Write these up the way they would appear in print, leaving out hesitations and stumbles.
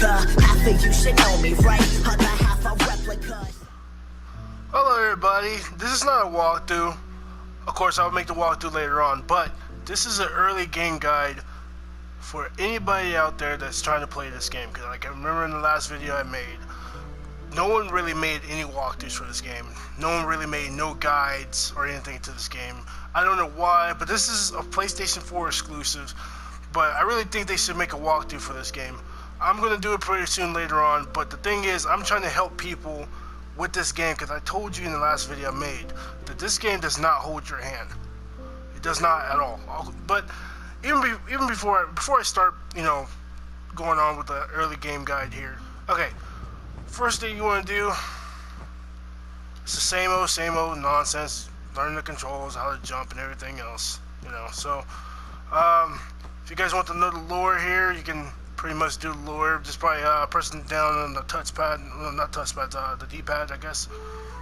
half of you should know me, right? Other half are replicas. Hello everybody, this is not a walkthrough. Of course I'll make the walkthrough later on, but this is an early game guide for anybody out there that's trying to play this game. Because like I remember in the last video I made, no one really made any walkthroughs for this game. No one really made no guides or anything to this game. I don't know why, but this is a PlayStation 4 exclusive. But I really think they should make a walkthrough for this game. I'm going to do it pretty soon later on, but the thing is, I'm trying to help people with this game because I told you in the last video I made that this game does not hold your hand. It does not at all. But even before I start, going on with the early game guide here. Okay, first thing you want to do, it's the same old nonsense. Learn the controls, how to jump, and everything else. So if you guys want to know the lore here, you can pretty much do the lore just by pressing down on the touchpad, well, not touchpad, the D-pad, I guess.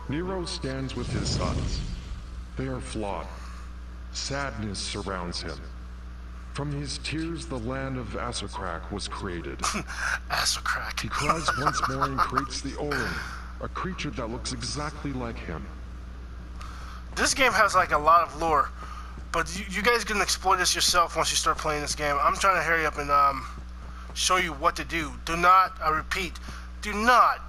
Nero stands with his sons. They are flawed. Sadness surrounds him. From his tears, the land of Asocrack was created. Asocrack. He cries once more and creates the Orin, a creature that looks exactly like him. This game has like a lot of lore, but you guys can explore this yourself once you start playing this game. I'm trying to hurry up and show you what to do. Do not, I repeat, do not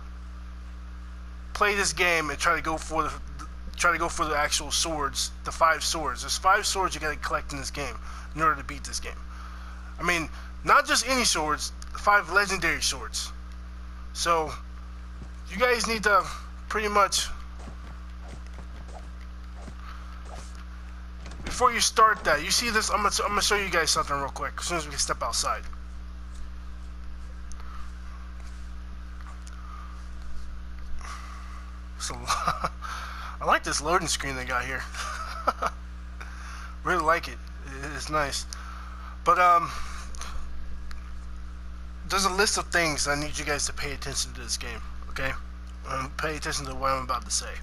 play this game and try to go for the actual swords, the 5 swords. There's 5 swords you gotta collect in this game in order to beat this game. I mean, not just any swords, 5 legendary swords. So you guys need to pretty much, before you start that, you see this, I'm gonna show you guys something real quick as soon as we step outside. So, I like this loading screen they got here. Really like it. It's nice. But there's a list of things I need you guys to pay attention to this game. Okay? Pay attention to what I'm about to say.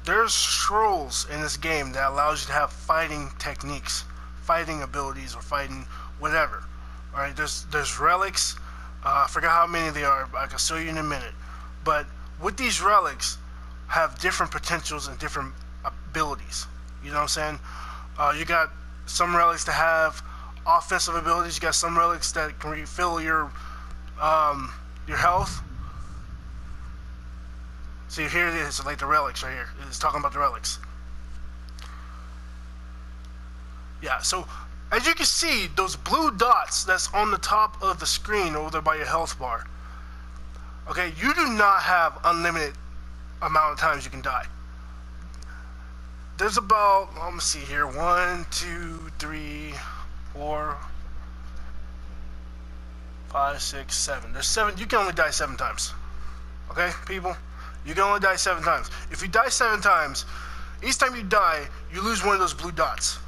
There's scrolls in this game that allows you to have fighting techniques, fighting abilities, or fighting whatever. Alright, there's relics. I forgot how many they are, but I can show you in a minute. But with these relics, have different potentials and different abilities. You know what I'm saying? You got some relics that have offensive abilities. You got some relics that can refill your health. See, here it is, like the relics right here. It's talking about the relics. Yeah, so as you can see, those blue dots that's on the top of the screen over there by your health bar. Okay, you do not have unlimited amount of times you can die. There's about, let me see here, 1, 2, 3, 4, 5, 6, 7. There's 7. You can only die 7 times. Okay, people? You can only die 7 times. If you die 7 times, each time you die, you lose one of those blue dots.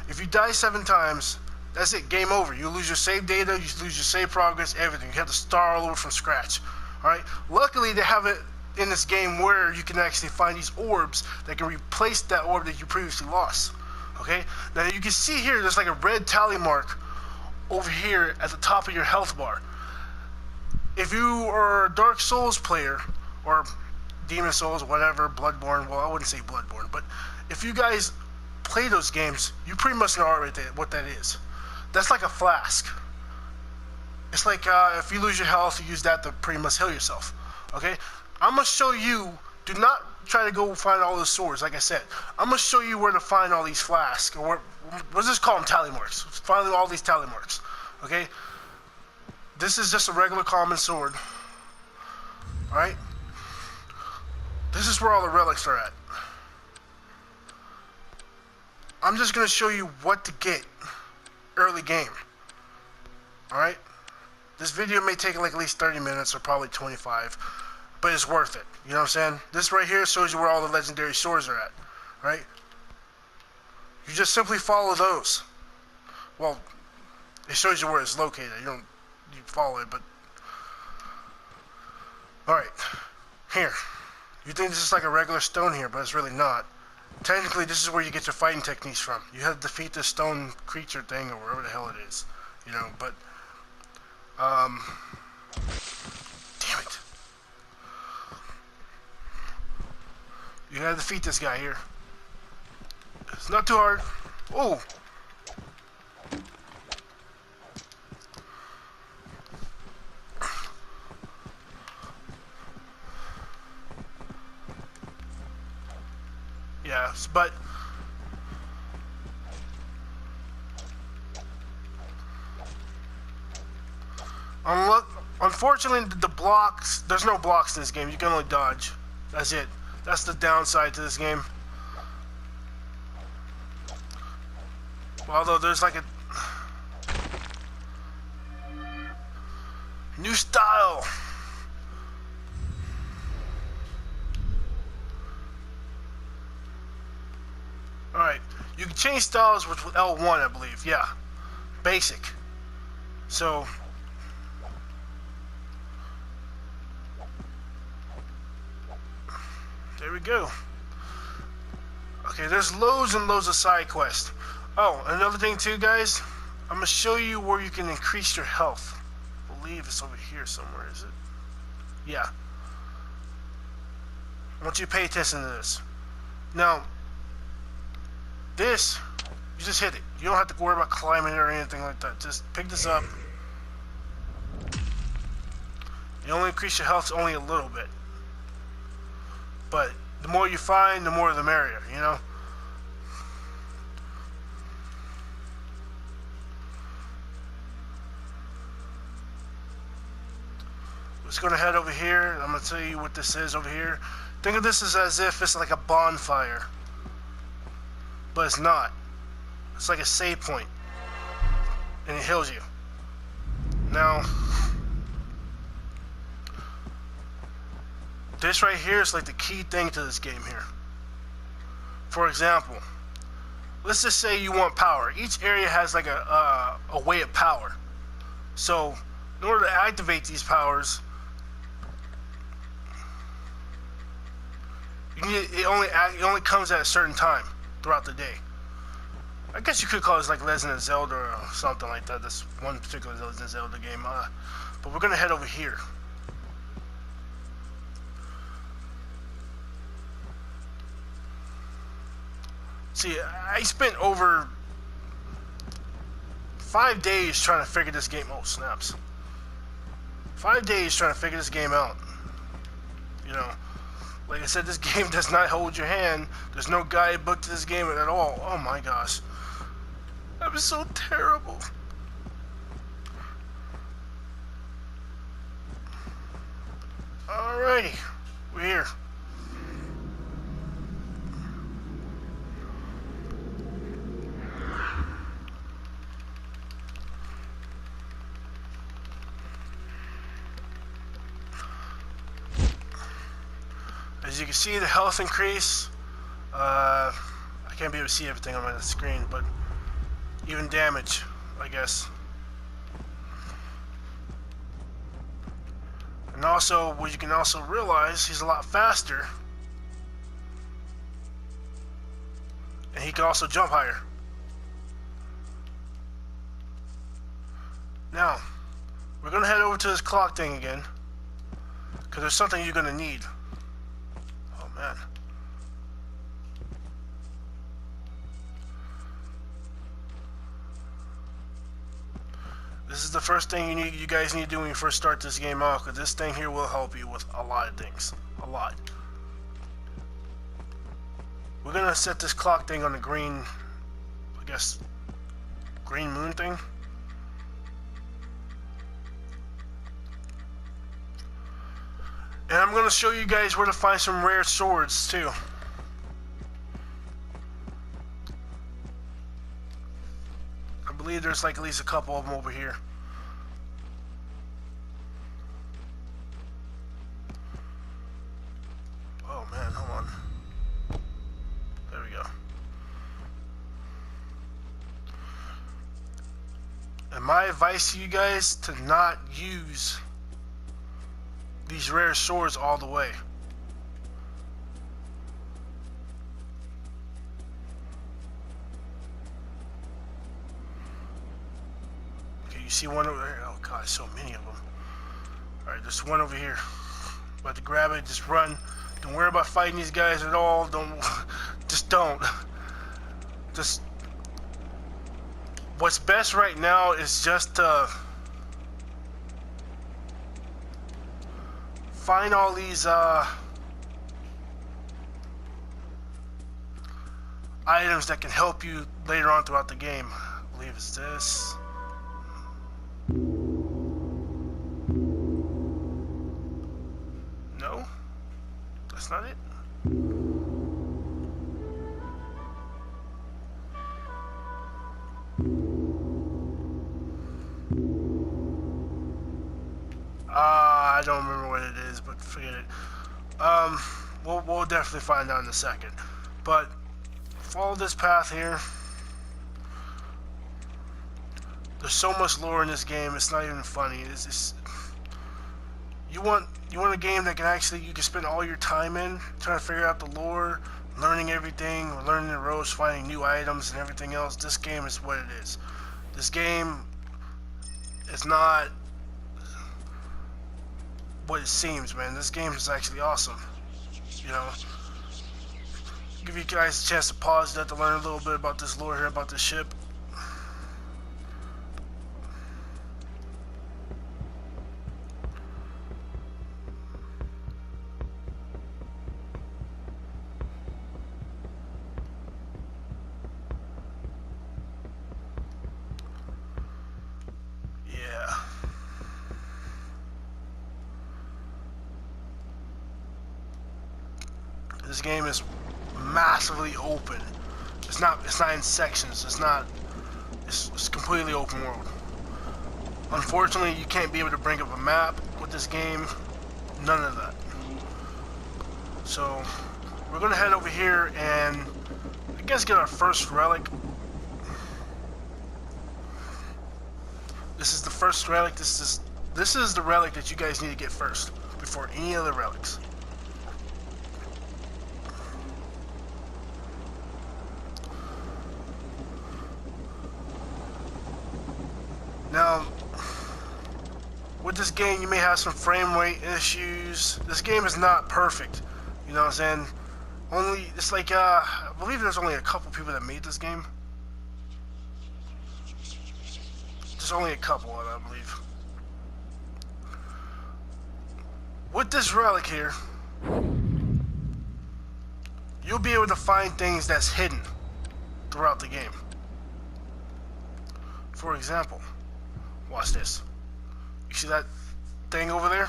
If you die 7 times, that's it, game over. You lose your save data, you lose your save progress, everything. You have to start all over from scratch. Alright? Luckily, they have it in this game where you can actually find these orbs that can replace that orb that you previously lost. Okay? Now, you can see here, there's like a red tally mark over here at the top of your health bar. If you are a Dark Souls player, or Demon Souls, whatever, Bloodborne, well, I wouldn't say Bloodborne, but if you guys play those games, you pretty much know already what that is. That's like a flask. It's like if you lose your health, you use that to pretty much heal yourself. Okay? I'm going to show you, do not try to go find all those swords, like I said. I'm going to show you where to find all these flasks, or let's just call them tally marks. Find all these tally marks. Okay? This is just a regular common sword. Alright? This is where all the relics are at. I'm just going to show you what to get early game. Alright? This video may take like at least 30 minutes or probably 25, but it's worth it. You know what I'm saying? This right here shows you where all the legendary swords are at. Right? You just simply follow those. Well, it shows you where it's located. You follow it, but alright. Here. You think this is like a regular stone here, but it's really not. Technically, this is where you get your fighting techniques from. You have to defeat this stone creature thing, or whatever the hell it is. you know, but damn it. You gotta defeat this guy here. It's not too hard. Oh! Yes, but unfortunately, the blocks, there's no blocks in this game. You can only dodge. That's it. That's the downside to this game. Although there's like a new style. Alright, you can change styles with L1, I believe. Yeah, basic. So, there we go. Okay, there's loads and loads of side quests. Oh, another thing too, guys. I'm gonna show you where you can increase your health. I believe it's over here somewhere, is it? Yeah. I want you to pay attention to this. Now, this, you just hit it. You don't have to worry about climbing it or anything like that. Just pick this up. You only increase your health only a little bit. But the more you find, the more the merrier, you know? Just gonna head over here. I'm gonna tell you what this is over here. Think of this as if it's like a bonfire. But it's not. It's like a save point. And it heals you. Now, this right here is like the key thing to this game here. For example, let's just say you want power. Each area has like a way of power. So, in order to activate these powers, it only comes at a certain time throughout the day. I guess you could call this like Legend of Zelda or something like that. This one particular Legend of Zelda game. But we're gonna head over here. See, I spent over 5 days trying to figure this game. Oh, snaps. 5 days trying to figure this game out. You know, like I said, this game does not hold your hand. There's no guidebook to this game at all. Oh my gosh. That was so terrible. Alrighty. We're here. As you can see, the health increase. I can't be able to see everything on my screen, but even damage, I guess. And also, what you can also realize, he's a lot faster. And he can also jump higher. Now, we're going to head over to this clock thing again, because there's something you're going to need. Oh, man. This is the first thing you guys need to do when you first start this game off, because this thing here will help you with a lot of things. A lot. We're going to set this clock thing on the green, I guess, green moon thing. And I'm going to show you guys where to find some rare swords, too. I believe there's like at least a couple of them over here. Oh man, hold on. There we go. And my advice to you guys, to not use these rare swords all the way. Okay, see one over there? Oh god, so many of them. Alright, there's one over here. About to grab it, just run. Don't worry about fighting these guys at all. Just don't. Just, what's best right now is just to find all these items that can help you later on throughout the game. I believe it's this. No, that's not it. I don't remember what it is, but forget it. We'll definitely find out in a second. But follow this path here. There's so much lore in this game. It's not even funny. It's just, you want a game that can actually, you can spend all your time in trying to figure out the lore, learning everything, learning the ropes, finding new items and everything else. This game is what it is. This game is not what it seems, man. This game is actually awesome. You know, give you guys a chance to pause that to learn a little bit about this lore here, about this ship. This game is massively open. It's not in sections. It's completely open world. Unfortunately, you can't be able to bring up a map with this game. None of that. So we're gonna head over here and I guess get our first relic. This is the first relic. This is the relic that you guys need to get first before any other relics. Now, with this game, you may have some frame rate issues. This game is not perfect. You know what I'm saying? It's like, I believe there's only a couple people that made this game. There's only a couple, I believe. With this relic here, you'll be able to find things that's hidden throughout the game. For example, watch this. You see that thing over there?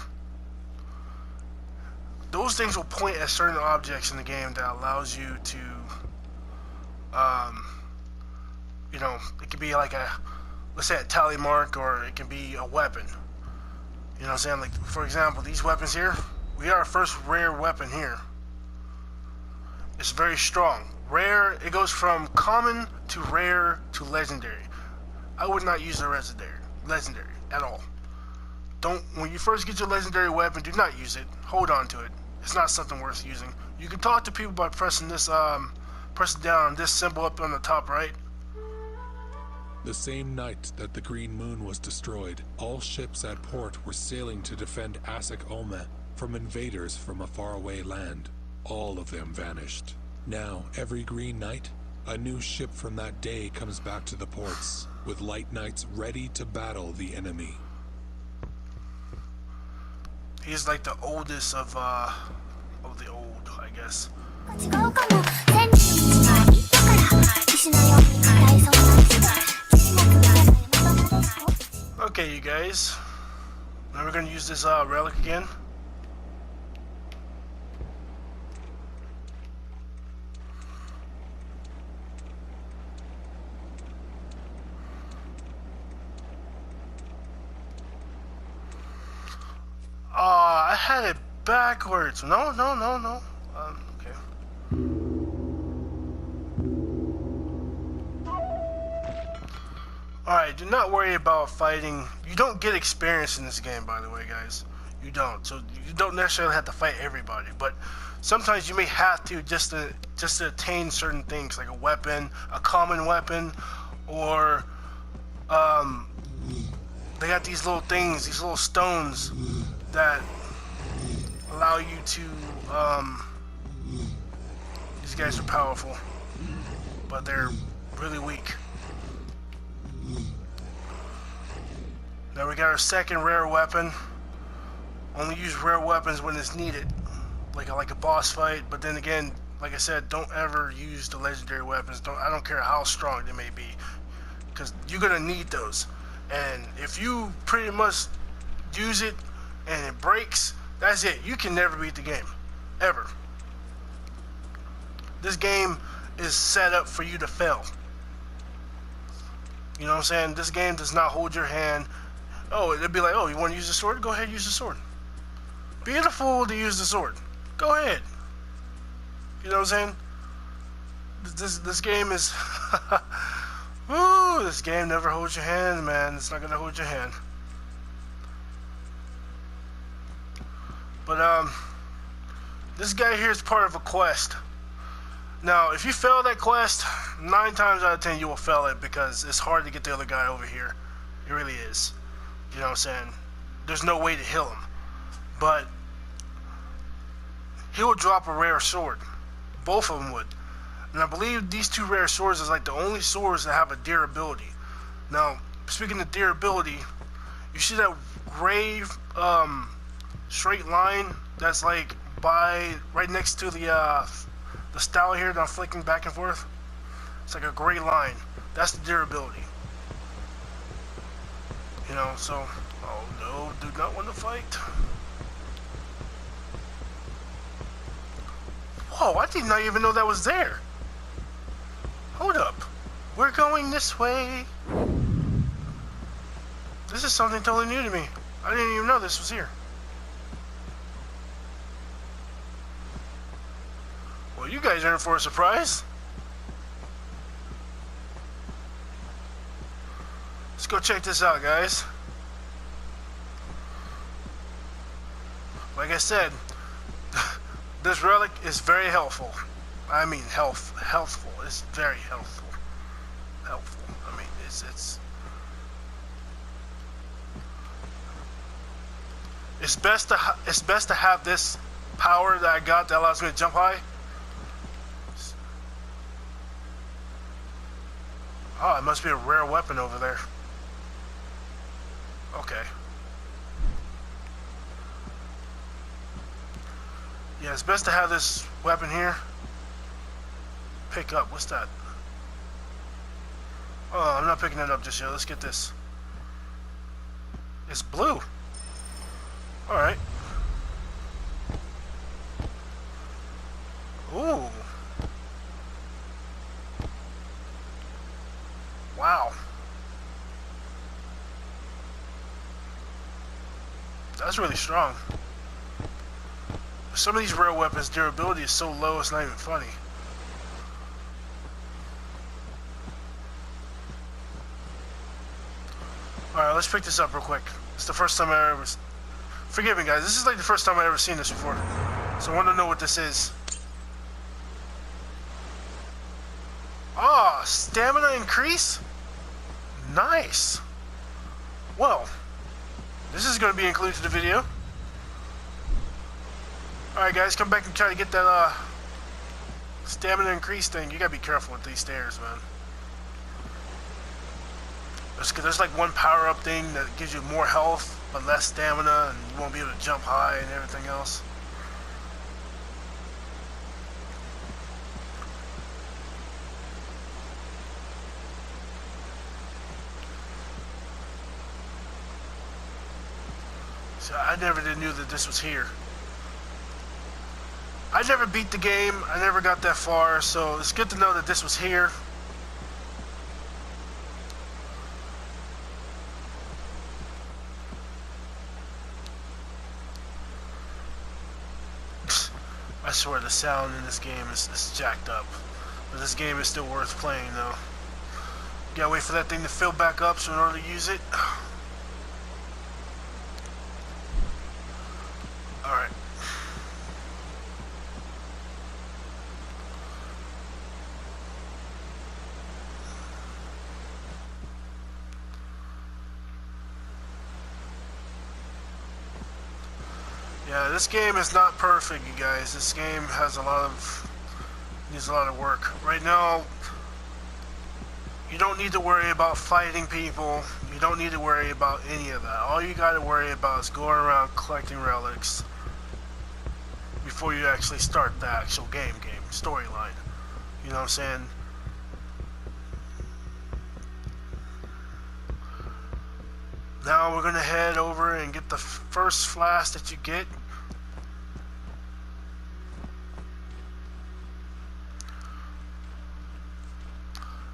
Those things will point at certain objects in the game that allows you to, you know, it could be like let's say a tally mark, or it can be a weapon. You know what I'm saying? Like, for example, these weapons here, we got our first rare weapon here. It's very strong. Rare, it goes from common to rare to legendary. I would not use the legendary at all. When you first get your legendary weapon, do not use it. Hold on to it. It's not something worth using. You can talk to people by pressing this, pressing down on this symbol up on the top right. The same night that the Green Moon was destroyed, all ships at port were sailing to defend Asik Olme from invaders from a faraway land. All of them vanished. Now, every green night, a new ship from that day comes back to the ports, with light knights ready to battle the enemy. He's like the oldest of the old, I guess. Okay, you guys. Now we're gonna use this relic again. I had it backwards. No. Okay. Alright, do not worry about fighting. You don't get experience in this game, by the way, guys. You don't. So you don't necessarily have to fight everybody, but sometimes you may have to just to attain certain things, like a weapon, a common weapon, or they got these little things, these little stones that allow you to, these guys are powerful, but they're really weak. Now we got our second rare weapon. Only use rare weapons when it's needed, like a boss fight. But then again, like I said, don't ever use the legendary weapons. I don't care how strong they may be, because you're gonna need those. And if you pretty much use it and it breaks, that's it. You can never beat the game, ever. This game is set up for you to fail. You know what I'm saying? This game does not hold your hand. Oh, it'd be like, oh, you want to use the sword? Go ahead, use the sword. Be the fool to use the sword. Go ahead. You know what I'm saying? This game is... Ooh, this game never holds your hand, man. It's not going to hold your hand. But, this guy here is part of a quest. Now, if you fail that quest, 9 times out of 10 you will fail it, because it's hard to get the other guy over here. It really is. You know what I'm saying? There's no way to heal him. But he will drop a rare sword. Both of them would. And I believe these 2 rare swords is like the only swords that have a durability. Now, speaking of durability, you see that gray straight line that's like right next to the style here that I'm flicking back and forth? It's like a gray line. That's the durability. You know, so, oh no, do not want to fight. Whoa, I did not even know that was there. Hold up. We're going this way. This is something totally new to me. I didn't even know this was here. Well, you guys are in for a surprise. Let's go check this out, guys. Like I said, this relic is very helpful. I mean, healthful. It's very helpful. Helpful. I mean, it's best to have this power that I got that allows me to jump high. Oh, it must be a rare weapon over there. Okay. Yeah, it's best to have this weapon here. Pick up. What's that? Oh, I'm not picking it up just yet. Let's get this. It's blue. Alright. Ooh. Wow. That's really strong. Some of these rare weapons' durability is so low it's not even funny. Alright, let's pick this up real quick. It's the first time I ever... Forgive me, guys. This is like the first time I ever seen this before. So I want to know what this is. Ah, stamina increase? Nice. Well, this is going to be included in the video. Alright guys, come back and try to get that stamina increase thing. You gotta be careful with these stairs, man. There's like one power up thing that gives you more health but less stamina, and you won't be able to jump high and everything else. So I never knew that this was here. I never beat the game. I never got that far, so it's good to know that this was here. I swear the sound in this game is jacked up. But this game is still worth playing, though. You gotta wait for that thing to fill back up so in order to use it. Alright. Yeah, this game is not perfect, you guys. This game has needs a lot of work. Right now, you don't need to worry about fighting people. You don't need to worry about any of that. All you gotta worry about is going around collecting relics before you actually start the actual game storyline. You know what I'm saying? Now we're gonna head over and get the first flask that you get.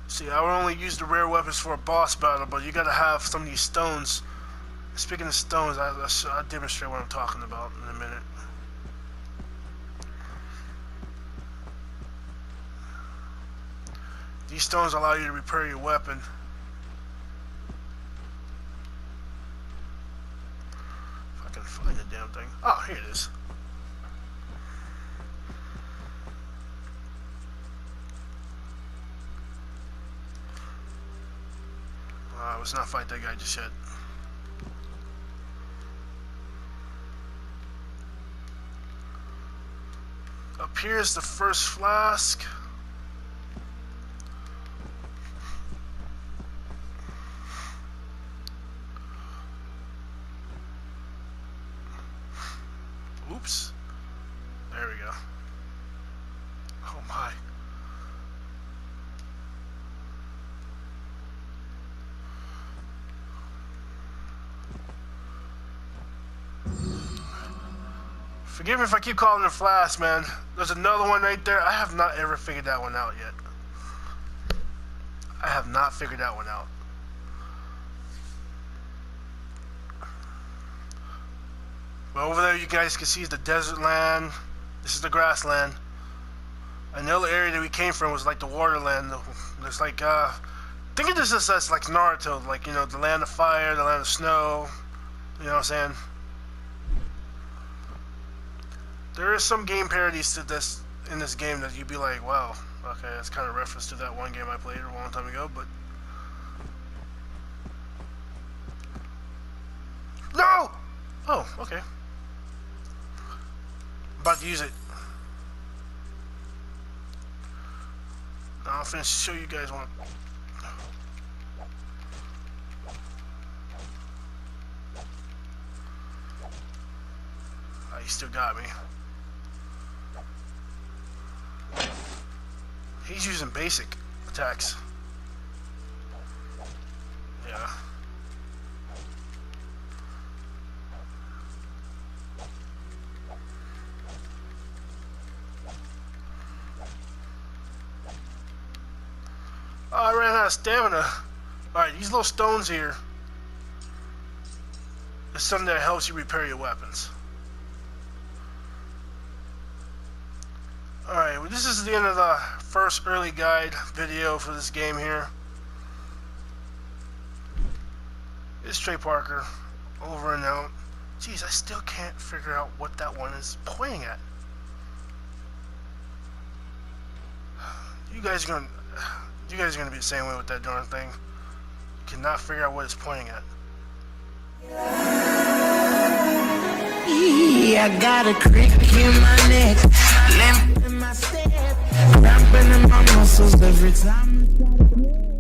See, I would only use the rare weapons for a boss battle, but you gotta have some of these stones. Speaking of stones, I'll demonstrate what I'm talking about in a minute. These stones allow you to repair your weapon. If I can find the damn thing. Oh, here it is. Let's not fight that guy just yet. Up here is the first flask. Oops. There we go. Oh my. Forgive me if I keep calling it flask, man. There's another one right there. I have not ever figured that one out yet. I have not figured that one out. But over there you guys can see the desert land. This is the grassland. Another area that we came from was like the waterland. There's like, think of this as like Naruto, like, you know, the land of fire, the land of snow. You know what I'm saying? There is some game parodies to this in this game that you'd be like, wow, okay, that's kind of reference to that one game I played a long time ago, but no! Oh, okay. About to use it. Now I'll finish show you guys one. Oh, you still got me. He's using basic attacks. Yeah. Oh, I ran out of stamina. Alright, these little stones here is something that helps you repair your weapons. Alright, well, this is the end of the first early guide video for this game here. It's Trey Parker, over and out. Jeez, I still can't figure out what that one is pointing at. You guys are gonna be the same way with that darn thing. You cannot figure out what it's pointing at. I got a crick in my neck, limp in my step, cramping in my muscles every time.